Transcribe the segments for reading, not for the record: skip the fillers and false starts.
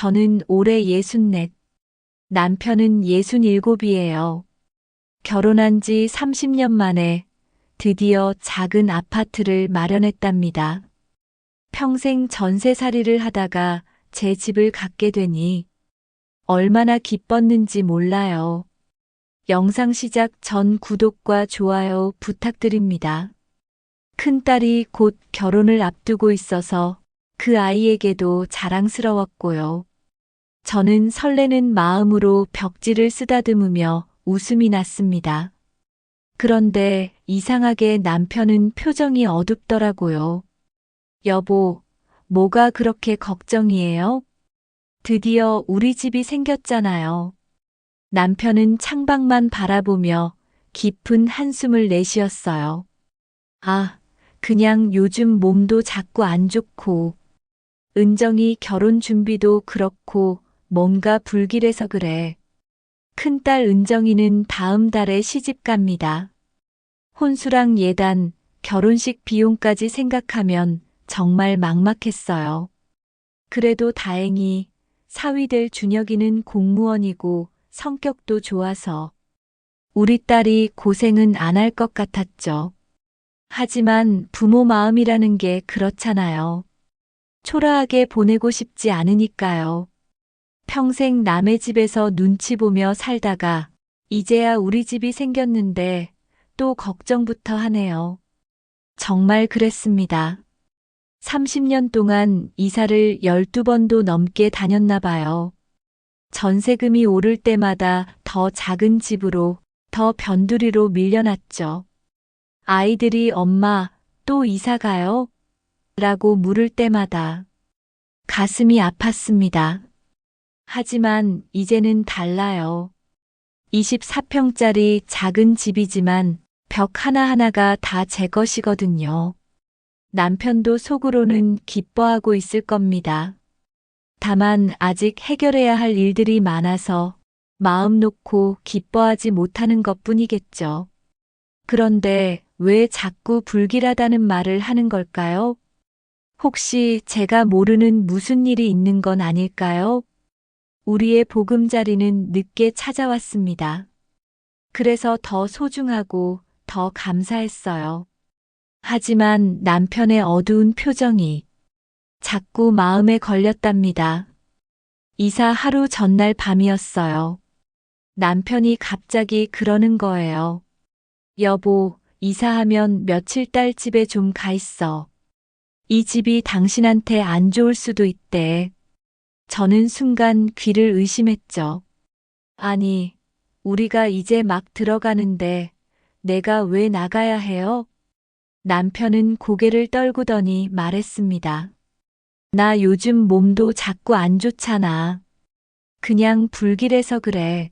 저는 올해 64, 남편은 67이에요. 결혼한 지 30년 만에 드디어 작은 아파트를 마련했답니다. 평생 전세살이를 하다가 제 집을 갖게 되니 얼마나 기뻤는지 몰라요. 영상 시작 전 구독과 좋아요 부탁드립니다. 큰딸이 곧 결혼을 앞두고 있어서 그 아이에게도 자랑스러웠고요. 저는 설레는 마음으로 벽지를 쓰다듬으며 웃음이 났습니다. 그런데 이상하게 남편은 표정이 어둡더라고요. 여보, 뭐가 그렇게 걱정이에요? 드디어 우리 집이 생겼잖아요. 남편은 창밖만 바라보며 깊은 한숨을 내쉬었어요. 아, 그냥 요즘 몸도 자꾸 안 좋고, 은정이 결혼 준비도 그렇고, 뭔가 불길해서 그래. 큰딸 은정이는 다음 달에 시집 갑니다. 혼수랑 예단, 결혼식 비용까지 생각하면 정말 막막했어요. 그래도 다행히 사위 될 준혁이는 공무원이고 성격도 좋아서 우리 딸이 고생은 안 할 것 같았죠. 하지만 부모 마음이라는 게 그렇잖아요. 초라하게 보내고 싶지 않으니까요. 평생 남의 집에서 눈치 보며 살다가 이제야 우리 집이 생겼는데 또 걱정부터 하네요. 정말 그랬습니다. 30년 동안 이사를 12번도 넘게 다녔나 봐요. 전세금이 오를 때마다 더 작은 집으로, 더 변두리로 밀려났죠. 아이들이 엄마, 또 이사 가요? 라고 물을 때마다 가슴이 아팠습니다. 하지만 이제는 달라요. 24평짜리 작은 집이지만 벽 하나하나가 다 제 것이거든요. 남편도 속으로는 기뻐하고 있을 겁니다. 다만 아직 해결해야 할 일들이 많아서 마음 놓고 기뻐하지 못하는 것뿐이겠죠. 그런데 왜 자꾸 불길하다는 말을 하는 걸까요? 혹시 제가 모르는 무슨 일이 있는 건 아닐까요? 우리의 보금자리는 늦게 찾아왔습니다. 그래서 더 소중하고 더 감사했어요. 하지만 남편의 어두운 표정이 자꾸 마음에 걸렸답니다. 이사 하루 전날 밤이었어요. 남편이 갑자기 그러는 거예요. 여보, 이사하면 며칠 딸 집에 좀 가 있어. 이 집이 당신한테 안 좋을 수도 있대. 저는 순간 귀를 의심했죠. 아니, 우리가 이제 막 들어가는데 내가 왜 나가야 해요? 남편은 고개를 떨구더니 말했습니다. 나 요즘 몸도 자꾸 안 좋잖아. 그냥 불길해서 그래.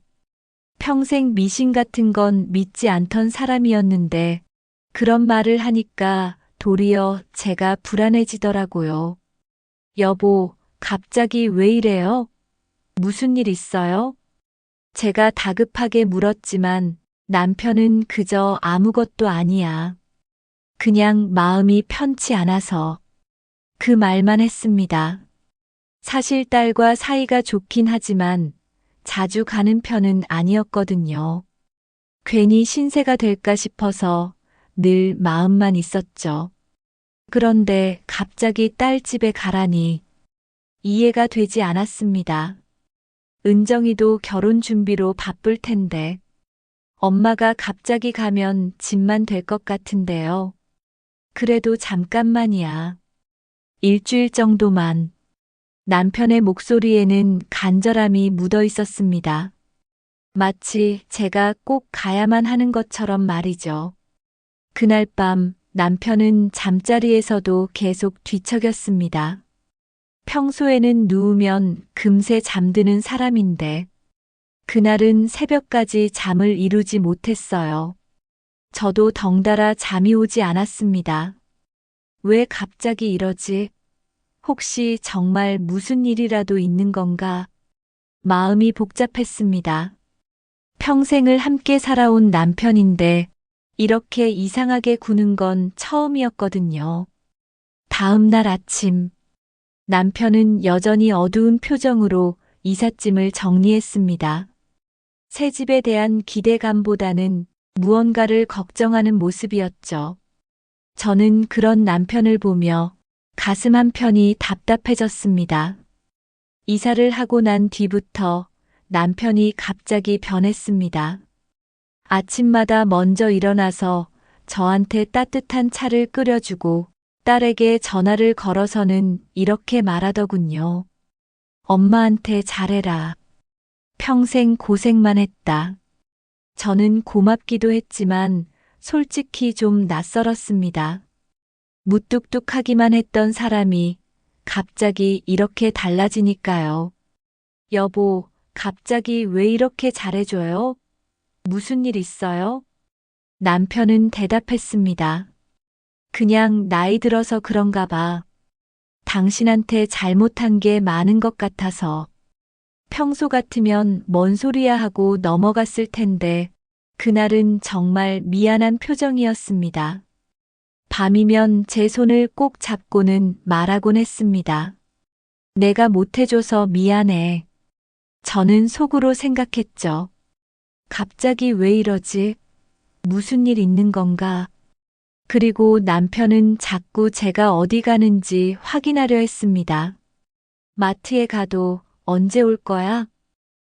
평생 미신 같은 건 믿지 않던 사람이었는데 그런 말을 하니까 도리어 제가 불안해지더라고요. 여보, 갑자기 왜 이래요? 무슨 일 있어요? 제가 다급하게 물었지만 남편은 그저 아무것도 아니야. 그냥 마음이 편치 않아서 그 말만 했습니다. 사실 딸과 사이가 좋긴 하지만 자주 가는 편은 아니었거든요. 괜히 신세가 될까 싶어서 늘 마음만 있었죠. 그런데 갑자기 딸 집에 가라니 이해가 되지 않았습니다. 은정이도 결혼 준비로 바쁠 텐데 엄마가 갑자기 가면 집만 될 것 같은데요. 그래도 잠깐만이야. 일주일 정도만. 남편의 목소리에는 간절함이 묻어 있었습니다. 마치 제가 꼭 가야만 하는 것처럼 말이죠. 그날 밤 남편은 잠자리에서도 계속 뒤척였습니다. 평소에는 누우면 금세 잠드는 사람인데 그날은 새벽까지 잠을 이루지 못했어요. 저도 덩달아 잠이 오지 않았습니다. 왜 갑자기 이러지? 혹시 정말 무슨 일이라도 있는 건가? 마음이 복잡했습니다. 평생을 함께 살아온 남편인데 이렇게 이상하게 구는 건 처음이었거든요. 다음 날 아침 남편은 여전히 어두운 표정으로 이삿짐을 정리했습니다. 새 집에 대한 기대감보다는 무언가를 걱정하는 모습이었죠. 저는 그런 남편을 보며 가슴 한편이 답답해졌습니다. 이사를 하고 난 뒤부터 남편이 갑자기 변했습니다. 아침마다 먼저 일어나서 저한테 따뜻한 차를 끓여주고 딸에게 전화를 걸어서는 이렇게 말하더군요. 엄마한테 잘해라. 평생 고생만 했다. 저는 고맙기도 했지만 솔직히 좀 낯설었습니다. 무뚝뚝하기만 했던 사람이 갑자기 이렇게 달라지니까요. 여보, 갑자기 왜 이렇게 잘해줘요? 무슨 일 있어요? 남편은 대답했습니다. 그냥 나이 들어서 그런가 봐. 당신한테 잘못한 게 많은 것 같아서. 평소 같으면 뭔 소리야 하고 넘어갔을 텐데, 그날은 정말 미안한 표정이었습니다. 밤이면 제 손을 꼭 잡고는 말하곤 했습니다. 내가 못해줘서 미안해. 저는 속으로 생각했죠. 갑자기 왜 이러지? 무슨 일 있는 건가? 그리고 남편은 자꾸 제가 어디 가는지 확인하려 했습니다. 마트에 가도 언제 올 거야?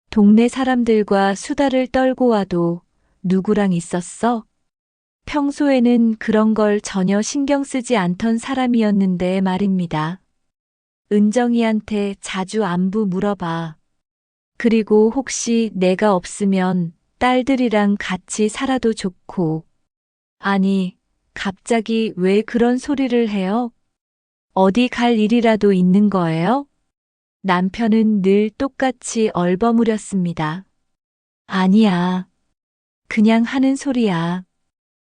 동네 사람들과 수다를 떨고 와도 누구랑 있었어? 평소에는 그런 걸 전혀 신경 쓰지 않던 사람이었는데 말입니다. 은정이한테 자주 안부 물어봐. 그리고 혹시 내가 없으면 딸들이랑 같이 살아도 좋고. 아니, 갑자기 왜 그런 소리를 해요? 어디 갈 일이라도 있는 거예요? 남편은 늘 똑같이 얼버무렸습니다. 아니야. 그냥 하는 소리야.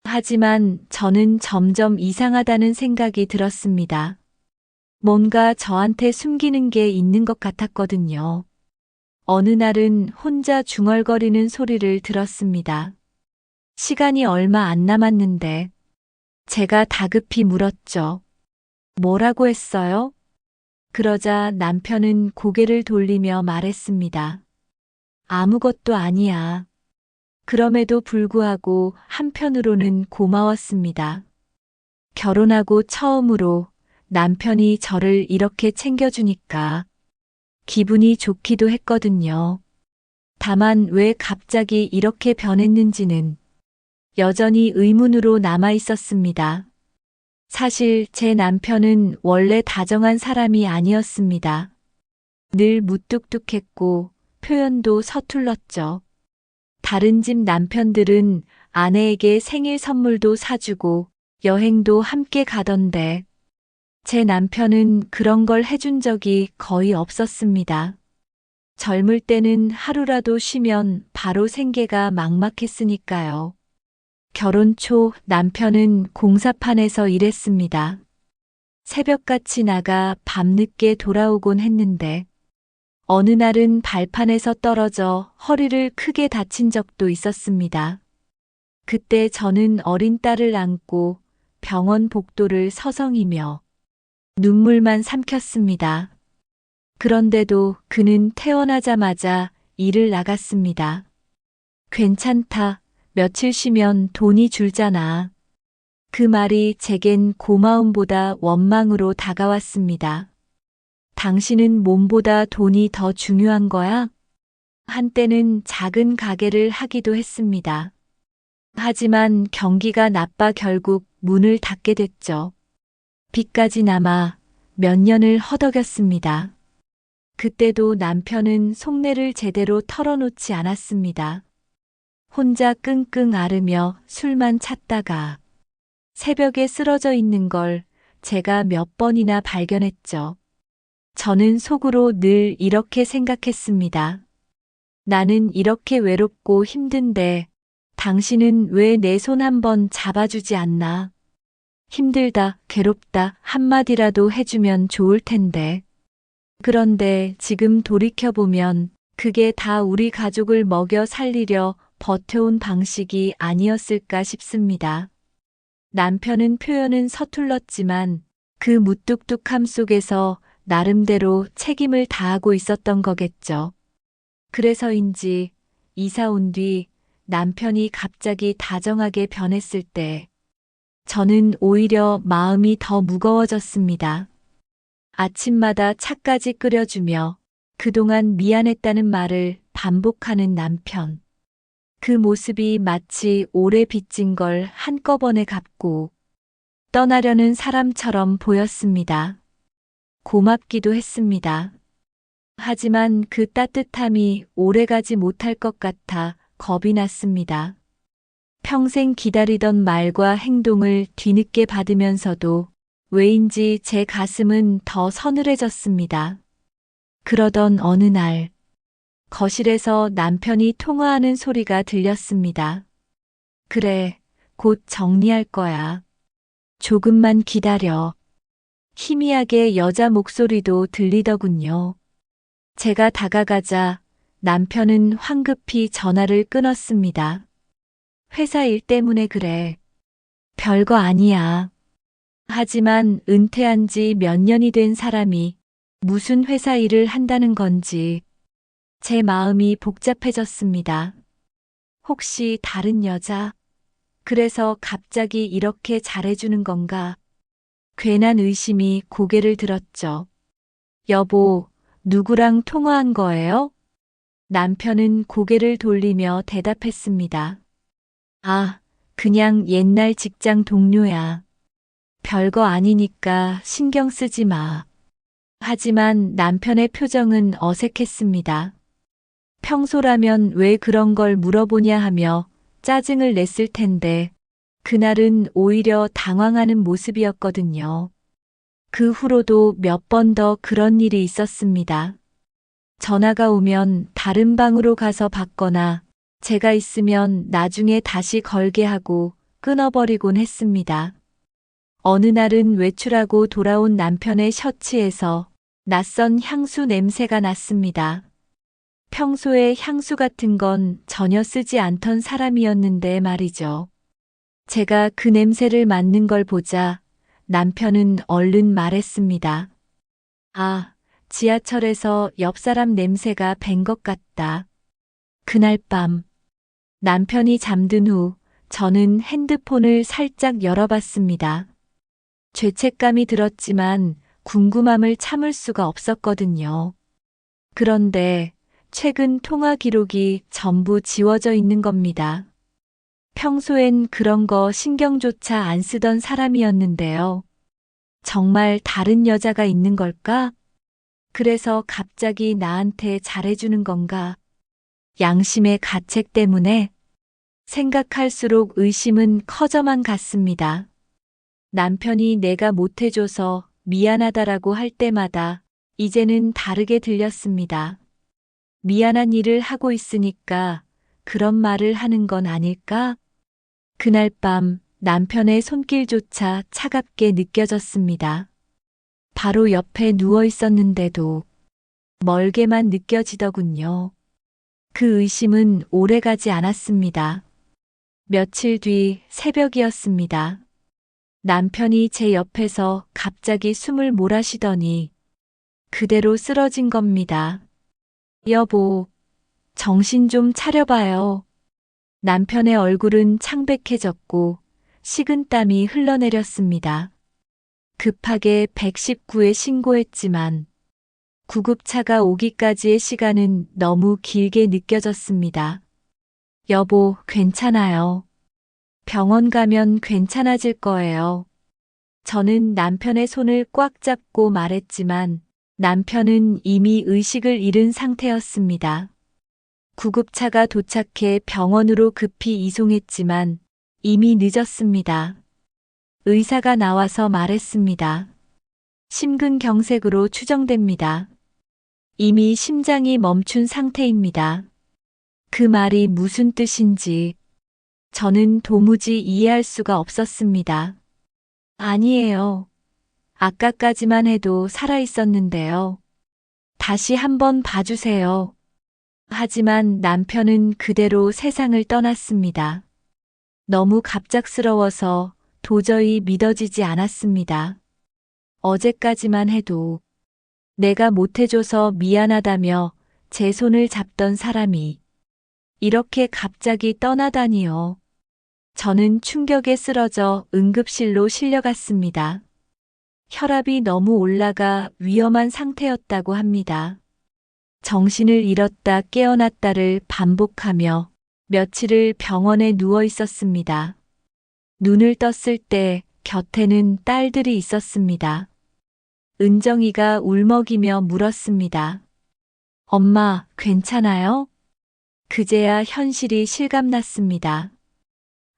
하지만 저는 점점 이상하다는 생각이 들었습니다. 뭔가 저한테 숨기는 게 있는 것 같았거든요. 어느 날은 혼자 중얼거리는 소리를 들었습니다. 시간이 얼마 안 남았는데 제가 다급히 물었죠. 뭐라고 했어요? 그러자 남편은 고개를 돌리며 말했습니다. 아무것도 아니야. 그럼에도 불구하고 한편으로는 고마웠습니다. 결혼하고 처음으로 남편이 저를 이렇게 챙겨주니까 기분이 좋기도 했거든요. 다만 왜 갑자기 이렇게 변했는지는 여전히 의문으로 남아 있었습니다. 사실 제 남편은 원래 다정한 사람이 아니었습니다. 늘 무뚝뚝했고 표현도 서툴렀죠. 다른 집 남편들은 아내에게 생일 선물도 사주고 여행도 함께 가던데 제 남편은 그런 걸 해준 적이 거의 없었습니다. 젊을 때는 하루라도 쉬면 바로 생계가 막막했으니까요. 결혼 초 남편은 공사판에서 일했습니다. 새벽같이 나가 밤늦게 돌아오곤 했는데 어느 날은 발판에서 떨어져 허리를 크게 다친 적도 있었습니다. 그때 저는 어린 딸을 안고 병원 복도를 서성이며 눈물만 삼켰습니다. 그런데도 그는 태어나자마자 일을 나갔습니다. 괜찮다. 며칠 쉬면 돈이 줄잖아. 그 말이 제겐 고마움보다 원망으로 다가왔습니다. 당신은 몸보다 돈이 더 중요한 거야? 한때는 작은 가게를 하기도 했습니다. 하지만 경기가 나빠 결국 문을 닫게 됐죠. 빚까지 남아 몇 년을 허덕였습니다. 그때도 남편은 속내를 제대로 털어놓지 않았습니다. 혼자 끙끙 앓으며 술만 찾다가 새벽에 쓰러져 있는 걸 제가 몇 번이나 발견했죠. 저는 속으로 늘 이렇게 생각했습니다. 나는 이렇게 외롭고 힘든데 당신은 왜 내 손 한번 잡아주지 않나? 힘들다, 괴롭다 한마디라도 해주면 좋을 텐데. 그런데 지금 돌이켜보면 그게 다 우리 가족을 먹여 살리려 버텨온 방식이 아니었을까 싶습니다. 남편은 표현은 서툴렀지만 그 무뚝뚝함 속에서 나름대로 책임을 다하고 있었던 거겠죠. 그래서인지 이사 온 뒤 남편이 갑자기 다정하게 변했을 때 저는 오히려 마음이 더 무거워졌습니다. 아침마다 차까지 끓여주며 그동안 미안했다는 말을 반복하는 남편. 그 모습이 마치 오래 빚진 걸 한꺼번에 갚고 떠나려는 사람처럼 보였습니다. 고맙기도 했습니다. 하지만 그 따뜻함이 오래가지 못할 것 같아 겁이 났습니다. 평생 기다리던 말과 행동을 뒤늦게 받으면서도 왜인지 제 가슴은 더 서늘해졌습니다. 그러던 어느 날, 거실에서 남편이 통화하는 소리가 들렸습니다. 그래, 곧 정리할 거야. 조금만 기다려. 희미하게 여자 목소리도 들리더군요. 제가 다가가자 남편은 황급히 전화를 끊었습니다. 회사 일 때문에 그래. 별거 아니야. 하지만 은퇴한 지 몇 년이 된 사람이 무슨 회사 일을 한다는 건지 제 마음이 복잡해졌습니다. 혹시 다른 여자? 그래서 갑자기 이렇게 잘해주는 건가? 괜한 의심이 고개를 들었죠. 여보, 누구랑 통화한 거예요? 남편은 고개를 돌리며 대답했습니다. 아, 그냥 옛날 직장 동료야. 별거 아니니까 신경 쓰지 마. 하지만 남편의 표정은 어색했습니다. 평소라면 왜 그런 걸 물어보냐 하며 짜증을 냈을 텐데 그날은 오히려 당황하는 모습이었거든요. 그 후로도 몇 번 더 그런 일이 있었습니다. 전화가 오면 다른 방으로 가서 받거나 제가 있으면 나중에 다시 걸게 하고 끊어버리곤 했습니다. 어느 날은 외출하고 돌아온 남편의 셔츠에서 낯선 향수 냄새가 났습니다. 평소에 향수 같은 건 전혀 쓰지 않던 사람이었는데 말이죠. 제가 그 냄새를 맡는 걸 보자 남편은 얼른 말했습니다. 아, 지하철에서 옆 사람 냄새가 밴 것 같다. 그날 밤 남편이 잠든 후 저는 핸드폰을 살짝 열어봤습니다. 죄책감이 들었지만 궁금함을 참을 수가 없었거든요. 그런데 최근 통화 기록이 전부 지워져 있는 겁니다. 평소엔 그런 거 신경조차 안 쓰던 사람이었는데요. 정말 다른 여자가 있는 걸까? 그래서 갑자기 나한테 잘해주는 건가? 양심의 가책 때문에? 생각할수록 의심은 커져만 갔습니다. 남편이 내가 못해줘서 미안하다라고 할 때마다 이제는 다르게 들렸습니다. 미안한 일을 하고 있으니까 그런 말을 하는 건 아닐까? 그날 밤 남편의 손길조차 차갑게 느껴졌습니다. 바로 옆에 누워 있었는데도 멀게만 느껴지더군요. 그 의심은 오래가지 않았습니다. 며칠 뒤 새벽이었습니다. 남편이 제 옆에서 갑자기 숨을 몰아쉬더니 그대로 쓰러진 겁니다. 여보, 정신 좀 차려봐요. 남편의 얼굴은 창백해졌고 식은땀이 흘러내렸습니다. 급하게 119에 신고했지만 구급차가 오기까지의 시간은 너무 길게 느껴졌습니다. 여보, 괜찮아요. 병원 가면 괜찮아질 거예요. 저는 남편의 손을 꽉 잡고 말했지만 남편은 이미 의식을 잃은 상태였습니다. 구급차가 도착해 병원으로 급히 이송했지만 이미 늦었습니다. 의사가 나와서 말했습니다. 심근경색으로 추정됩니다. 이미 심장이 멈춘 상태입니다. 그 말이 무슨 뜻인지 저는 도무지 이해할 수가 없었습니다. 아니에요. 아까까지만 해도 살아 있었는데요. 다시 한번 봐주세요. 하지만 남편은 그대로 세상을 떠났습니다. 너무 갑작스러워서 도저히 믿어지지 않았습니다. 어제까지만 해도 내가 못해줘서 미안하다며 제 손을 잡던 사람이 이렇게 갑자기 떠나다니요. 저는 충격에 쓰러져 응급실로 실려갔습니다. 혈압이 너무 올라가 위험한 상태였다고 합니다. 정신을 잃었다 깨어났다를 반복하며 며칠을 병원에 누워 있었습니다. 눈을 떴을 때 곁에는 딸들이 있었습니다. 은정이가 울먹이며 물었습니다. 엄마, 괜찮아요? 그제야 현실이 실감났습니다.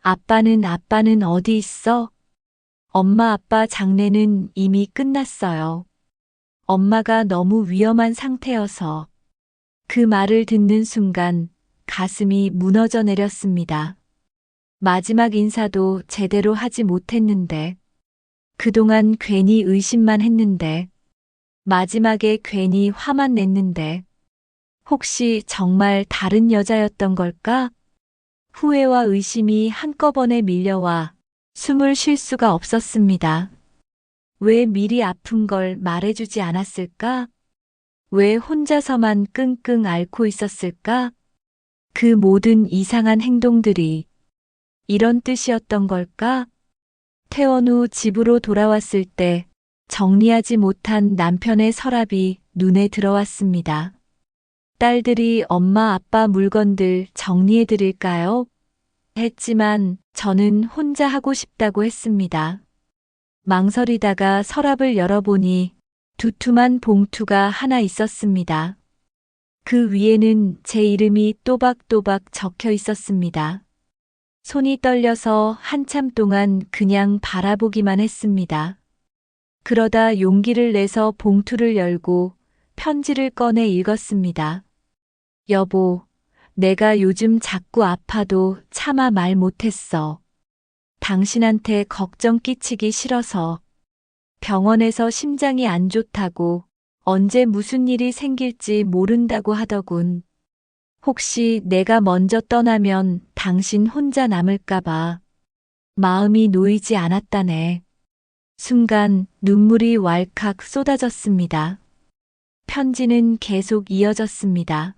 아빠는 어디 있어? 엄마 아빠 장례는 이미 끝났어요. 엄마가 너무 위험한 상태여서. 그 말을 듣는 순간 가슴이 무너져 내렸습니다. 마지막 인사도 제대로 하지 못했는데, 그동안 괜히 의심만 했는데, 마지막에 괜히 화만 냈는데, 혹시 정말 다른 여자였던 걸까? 후회와 의심이 한꺼번에 밀려와 숨을 쉴 수가 없었습니다. 왜 미리 아픈 걸 말해주지 않았을까? 왜 혼자서만 끙끙 앓고 있었을까? 그 모든 이상한 행동들이 이런 뜻이었던 걸까? 퇴원 후 집으로 돌아왔을 때 정리하지 못한 남편의 서랍이 눈에 들어왔습니다. 딸들이 엄마 아빠 물건들 정리해 드릴까요? 했지만 저는 혼자 하고 싶다고 했습니다. 망설이다가 서랍을 열어보니 두툼한 봉투가 하나 있었습니다. 그 위에는 제 이름이 또박또박 적혀 있었습니다. 손이 떨려서 한참 동안 그냥 바라보기만 했습니다. 그러다 용기를 내서 봉투를 열고 편지를 꺼내 읽었습니다. 여보, 내가 요즘 자꾸 아파도 차마 말 못했어. 당신한테 걱정 끼치기 싫어서. 병원에서 심장이 안 좋다고 언제 무슨 일이 생길지 모른다고 하더군. 혹시 내가 먼저 떠나면 당신 혼자 남을까봐 마음이 놓이지 않았다네. 순간 눈물이 왈칵 쏟아졌습니다. 편지는 계속 이어졌습니다.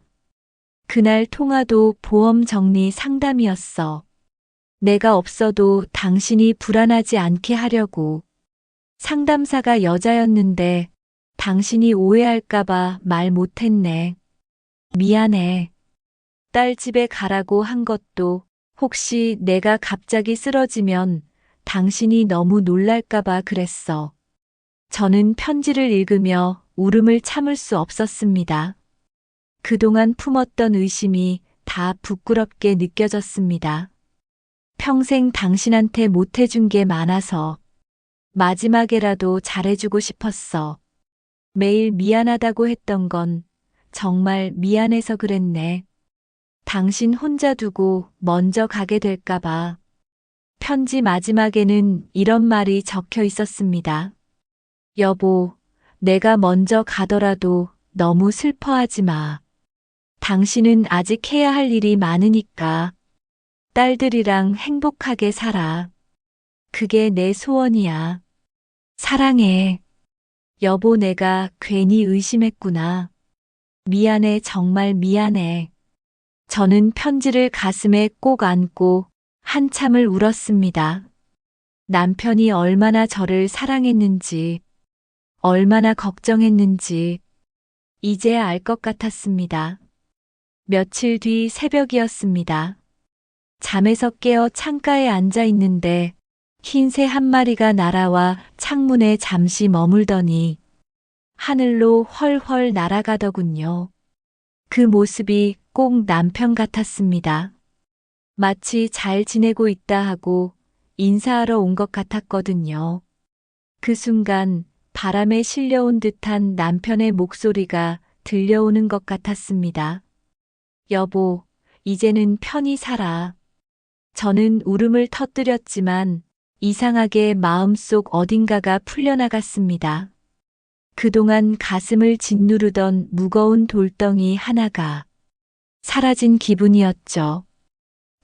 그날 통화도 보험 정리 상담이었어. 내가 없어도 당신이 불안하지 않게 하려고. 상담사가 여자였는데 당신이 오해할까봐 말 못했네. 미안해. 딸 집에 가라고 한 것도 혹시 내가 갑자기 쓰러지면 당신이 너무 놀랄까봐 그랬어. 저는 편지를 읽으며 울음을 참을 수 없었습니다. 그동안 품었던 의심이 다 부끄럽게 느껴졌습니다. 평생 당신한테 못해준 게 많아서 마지막에라도 잘해주고 싶었어. 매일 미안하다고 했던 건 정말 미안해서 그랬네. 당신 혼자 두고 먼저 가게 될까봐. 편지 마지막에는 이런 말이 적혀 있었습니다. 여보, 내가 먼저 가더라도 너무 슬퍼하지 마. 당신은 아직 해야 할 일이 많으니까. 딸들이랑 행복하게 살아. 그게 내 소원이야. 사랑해. 여보, 내가 괜히 의심했구나. 미안해, 정말 미안해. 저는 편지를 가슴에 꼭 안고 한참을 울었습니다. 남편이 얼마나 저를 사랑했는지, 얼마나 걱정했는지, 이제야 알 것 같았습니다. 며칠 뒤 새벽이었습니다. 잠에서 깨어 창가에 앉아 있는데 흰 새 한 마리가 날아와 창문에 잠시 머물더니 하늘로 훨훨 날아가더군요. 그 모습이 꼭 남편 같았습니다. 마치 잘 지내고 있다 하고 인사하러 온 것 같았거든요. 그 순간 바람에 실려온 듯한 남편의 목소리가 들려오는 것 같았습니다. 여보, 이제는 편히 살아. 저는 울음을 터뜨렸지만 이상하게 마음속 어딘가가 풀려나갔습니다. 그동안 가슴을 짓누르던 무거운 돌덩이 하나가 사라진 기분이었죠.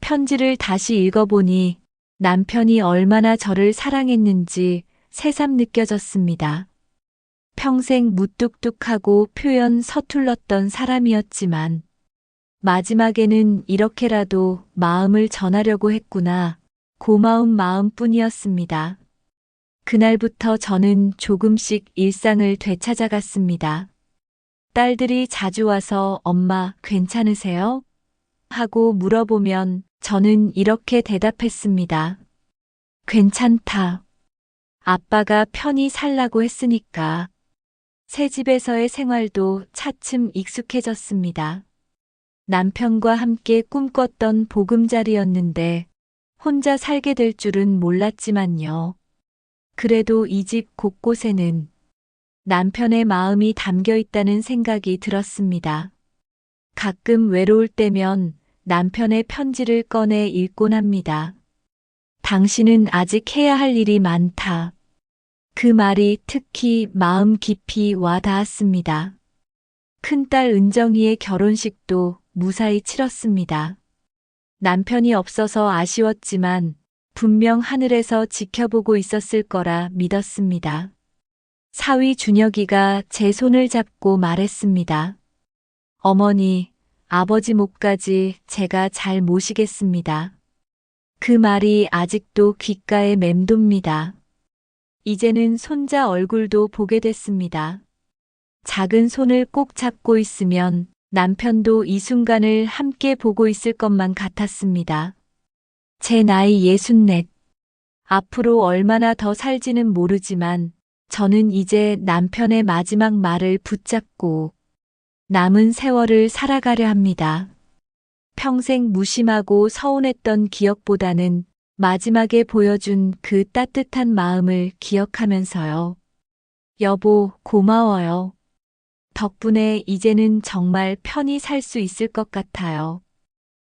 편지를 다시 읽어보니 남편이 얼마나 저를 사랑했는지 새삼 느껴졌습니다. 평생 무뚝뚝하고 표현 서툴렀던 사람이었지만 마지막에는 이렇게라도 마음을 전하려고 했구나. 고마운 마음뿐이었습니다. 그날부터 저는 조금씩 일상을 되찾아갔습니다. 딸들이 자주 와서 엄마 괜찮으세요? 하고 물어보면 저는 이렇게 대답했습니다. 괜찮다. 아빠가 편히 살라고 했으니까. 새 집에서의 생활도 차츰 익숙해졌습니다. 남편과 함께 꿈꿨던 보금자리였는데 혼자 살게 될 줄은 몰랐지만요. 그래도 이 집 곳곳에는 남편의 마음이 담겨 있다는 생각이 들었습니다. 가끔 외로울 때면 남편의 편지를 꺼내 읽곤 합니다. 당신은 아직 해야 할 일이 많다. 그 말이 특히 마음 깊이 와 닿았습니다. 큰딸 은정이의 결혼식도 무사히 치렀습니다. 남편이 없어서 아쉬웠지만 분명 하늘에서 지켜보고 있었을 거라 믿었습니다. 사위 준혁이가 제 손을 잡고 말했습니다. 어머니, 아버지 몫까지 제가 잘 모시겠습니다. 그 말이 아직도 귓가에 맴돕니다. 이제는 손자 얼굴도 보게 됐습니다. 작은 손을 꼭 잡고 있으면 남편도 이 순간을 함께 보고 있을 것만 같았습니다. 제 나이 64. 앞으로 얼마나 더 살지는 모르지만 저는 이제 남편의 마지막 말을 붙잡고 남은 세월을 살아가려 합니다. 평생 무심하고 서운했던 기억보다는 마지막에 보여준 그 따뜻한 마음을 기억하면서요. 여보, 고마워요. 덕분에 이제는 정말 편히 살 수 있을 것 같아요.